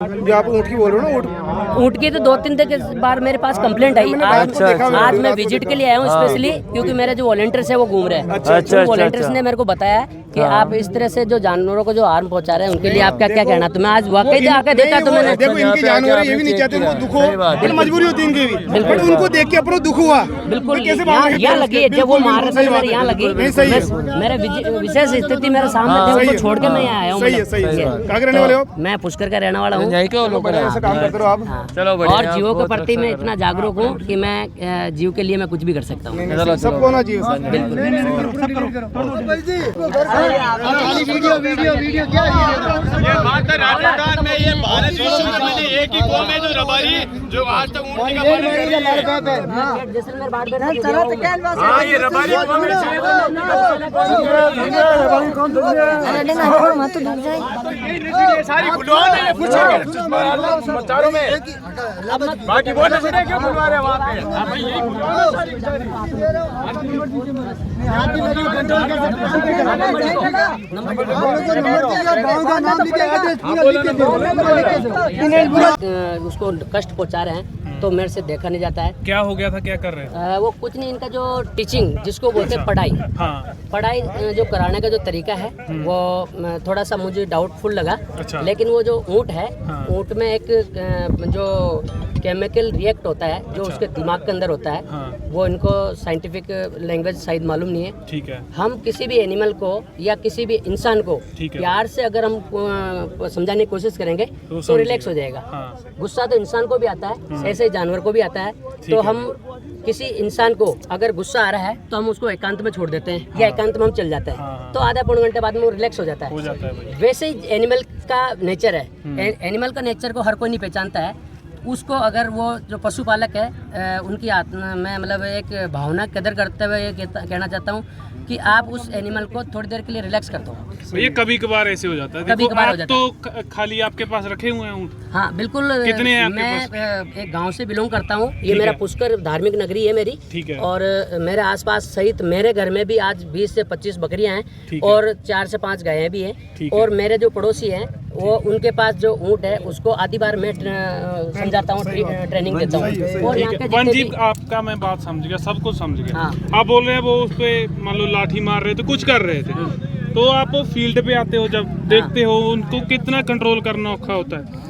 जो आप ऊँट की बोल रहे हो ना, ऊँट की तो 2-3 बार मेरे पास कंप्लेंट आई। आज मैं विजिट के लिए आया हूँ स्पेशली, क्योंकि मेरे जो वॉलंटियर्स है वो घूम रहे हैं। वॉलंटियर्स ने मेरे को बताया कि आप इस तरह से जो जानवरों को जो हार्म पहुंचा रहे हैं उनके लिए आप क्या क्या कहना। तो मैं आज वाकई आकर देखा तो मैंने, देखो इनके जानवर ये भी नहीं चाहते उनको दुख हो, फिर मजबूरी होती है इनकी भी, बट उनको देख के अपना दुख हुआ। बिल्कुल यहाँ लगी जब वो मार रहे थे मेरे यहाँ लगी। मेरे विशेष स्थिति मेरे सामने थे, उनको छोड़ के मैं यहाँ आया हूँ। कहाँ के रहने वाले हो? मैं पुष्कर का रहने वाला हूँ। ऐसा काम करते रहो आप। चलो और जीवों के प्रति मैं इतना जागरूक हूँ कि मैं जीव के लिए मैं कुछ भी कर सकता हूँ। सबको ना जीव वीडियो क्या है? ये माता राजस्थान में ये भारत विश्व में मैंने एक ही कौम है जो रबारी, जो आज तक ऊँट का पालन कर रही है। जैसलमेर बाढ़ में हाँ ये रबारी कौम है। सारी खुलवान है, पूछेंगे समाचारों में। बाकी बोल रहे क्यों खुलवा रहे वहाँ पे? भाई यही खुलवा उसको कष्ट पहुंचा रहे हैं तो मेरे से देखा नहीं जाता है। क्या हो गया था, क्या कर रहे हैं? वो कुछ नहीं, इनका जो टीचिंग जिसको बोलते हैं पढ़ाई, हाँ। पढ़ाई जो कराने का जो तरीका है वो थोड़ा सा मुझे डाउटफुल लगा। अच्छा। लेकिन वो जो ऊँट है, हाँ। ऊँट में एक जो केमिकल रिएक्ट होता है जो उसके दिमाग के अंदर होता है, हाँ। वो इनको साइंटिफिक लैंग्वेज शायद मालूम नहीं है। ठीक है। हम किसी भी एनिमल को या किसी भी इंसान को ठीक है। प्यार से अगर हम समझाने की कोशिश करेंगे तो रिलैक्स हो जाएगा। हाँ। गुस्सा तो इंसान को भी आता है, ऐसे ही जानवर को भी आता है। तो हम किसी इंसान को अगर गुस्सा आ रहा है तो हम उसको एकांत में छोड़ देते हैं या एकांत में हम चल जाते हैं। हाँ। तो आधा पौने घंटे बाद में वो रिलैक्स हो जाता है। भाई। वैसे ही एनिमल का नेचर है। एनिमल का नेचर को हर कोई नहीं पहचानता है। उसको अगर वो जो पशुपालक है उनकी आत्मा में मतलब एक भावना कदर करते हुए ये कहना चाहता हूँ कि आप उस एनिमल को थोड़ी देर के लिए रिलैक्स कर दो। ये कभी कभार ऐसे हो जाता है। कभी देखो कभार हो आप जाता तो खाली आपके पास रखे हुए हैं ऊँट? हाँ बिल्कुल। कितने हैं आपके मैं एक गांव से बिलोंग करता हूँ। ये ठीक मेरा है। पुष्कर धार्मिक नगरी है मेरी। ठीक है। और मेरे आसपास सहित मेरे घर में भी आज 20 से 25 बकरियां ठीक हैं है। और 4 से 5 गायें भी हैं। ठीक है। और मेरे जो पड़ोसी हैं वो उनके पास जो ऊँट है उसको आधी बार मैं समझाता हूँ, ट्रेनिंग देता हूँ। और यहाँ के वन जितने जी भी आपका मैं बात समझ गया, सब कुछ समझ गया। हाँ। आप बोल रहे हैं वो उस पे मान लो लाठी मार रहे थे, कुछ कर रहे थे, तो आप फील्ड पे आते हो जब देखते हो उनको कितना कंट्रोल करना औखा होता है।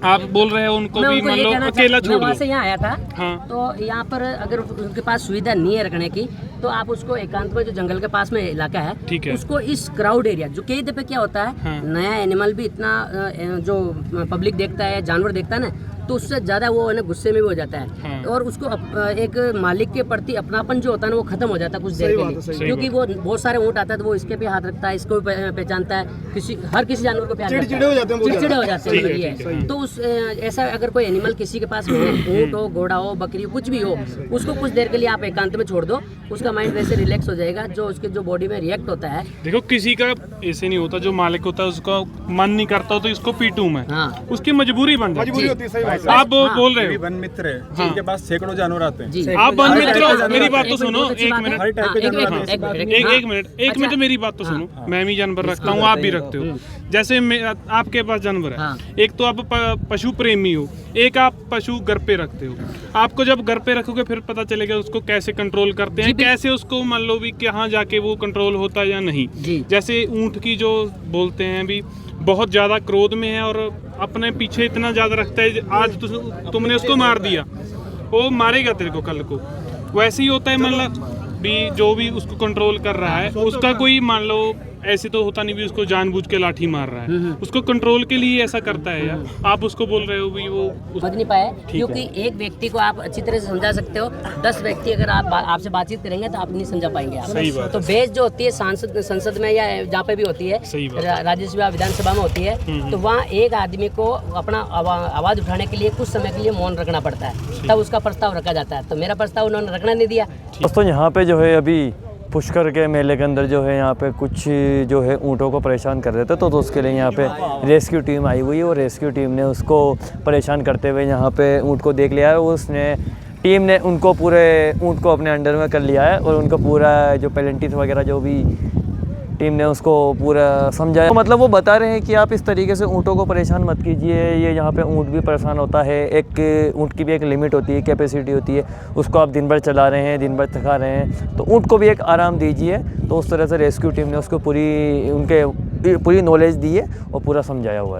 आप बोल रहे हो उनको भी मान लो अकेला छोड़ वहाँ दो। से यहाँ आया था। हाँ। तो यहाँ पर अगर उनके पास सुविधा नहीं है रखने की तो आप उसको एकांत में जो जंगल के पास में इलाका है, ठीक है। उसको इस क्राउड एरिया जो कई दफे क्या होता है, हाँ। नया एनिमल भी इतना जो पब्लिक देखता है, जानवर देखता है ना, तो उससे ज्यादा वो है ना गुस्से में भी हो जाता है। हाँ। और उसको एक मालिक के प्रति अपनापन जो होता है ना वो खत्म हो जाता है कुछ देर के लिए, क्योंकि वो बहुत सारे ऊँट आता है तो वो इसके भी हाथ रखता है, इसको भी पहचानता है, हर किसी जानवर को प्यार करता है। चिड़चिड़े हो जाते हैं, चिड़चिड़े हो जाते ठीक है, हैं। ठीक है। तो उस ऐसा अगर कोई एनिमल किसी के पास है, ऊँट हो, घोड़ा हो, बकरी हो, कुछ भी हो, उसको कुछ देर के लिए आप एकांत में छोड़ दो, उसका माइंड वैसे रिलैक्स हो जाएगा। जो उसके जो बॉडी में रिएक्ट होता है, देखो किसी का ऐसे नहीं होता, जो मालिक होता है उसका मन नहीं करता हो तो इसको पीटूं मैं, हाँ। उसकी मजबूरी बन जाती मजबूरी है। होती है, सही बात है। आप बोल रहे हो वन मित्र है जिनके पास सैकड़ों जानवर आते हैं। जी। आप वन मित्र हो, मेरी बात तो एक सुनो, बहुत अच्छी एक बात है। मिनट। हर टाइप के हाँ, जानवर एक आते हैं। मिनट, एक मिनट मेरी बात तो सुनो। मैं भी जानवर रखता हूँ, आप भी रखते हो। जैसे आपके पास जानवर है, हाँ। एक तो आप पशु प्रेमी हो, एक आप पशु घर पे रखते हो। आपको जब घर पे रखोगे फिर पता चलेगा उसको कैसे कंट्रोल करते हैं, कैसे उसको मान लो भी कहाँ जाके वो कंट्रोल होता है या नहीं। जी। जैसे ऊँट की जो बोलते हैं भी बहुत ज्यादा क्रोध में है और अपने पीछे इतना ज्यादा रखता है, आज तुमने उसको मार दिया, वो मारेगा तेरे को कल को। वैसे ही होता है, मतलब भी जो भी उसको कंट्रोल कर रहा है उसका कोई मान लो ऐसे तो होता नहीं भी उसको जानबूझ के लाठी मार रहा है, उसको कंट्रोल के लिए ऐसा करता है यार। आप उसको बोल रहे हो भी वो समझ नहीं पाए, क्योंकि एक व्यक्ति को आप अच्छी तरह से समझा सकते हो, 10 व्यक्ति अगर आपसे बातचीत करेंगे तो आप नहीं समझा पाएंगे आप। सही बात तो बेस जो होती है संसद में या जहाँ पे भी होती है, सही बात। राज्यसभा विधानसभा में होती है, तो वहाँ एक आदमी को अपना आवाज उठाने के लिए कुछ समय के लिए मौन रखना पड़ता है, तब उसका प्रस्ताव रखा जाता है। तो मेरा प्रस्ताव उन्होंने रखना नहीं दिया। दोस्तों यहाँ पे जो है अभी पुष्कर के मेले के अंदर जो है यहाँ पे कुछ जो है ऊँटों को परेशान कर रहे थे, तो उसके लिए यहाँ पे रेस्क्यू टीम आई हुई है और रेस्क्यू टीम ने उसको परेशान करते हुए यहाँ पे ऊँट को देख लिया है। उसने टीम ने उनको पूरे ऊँट को अपने अंडर में कर लिया है और उनका पूरा जो पेलेंटिस वगैरह जो भी टीम ने उसको पूरा समझाया। मतलब वो बता रहे हैं कि आप इस तरीके से ऊँटों को परेशान मत कीजिए, ये यहाँ पे ऊँट भी परेशान होता है, एक ऊँट की भी एक लिमिट होती है, कैपेसिटी होती है, उसको आप दिन भर चला रहे हैं, दिन भर थका रहे हैं, तो ऊँट को भी एक आराम दीजिए। तो उस तरह से रेस्क्यू टीम ने उसको पूरी नॉलेज दी है और पूरा समझाया हुआ है।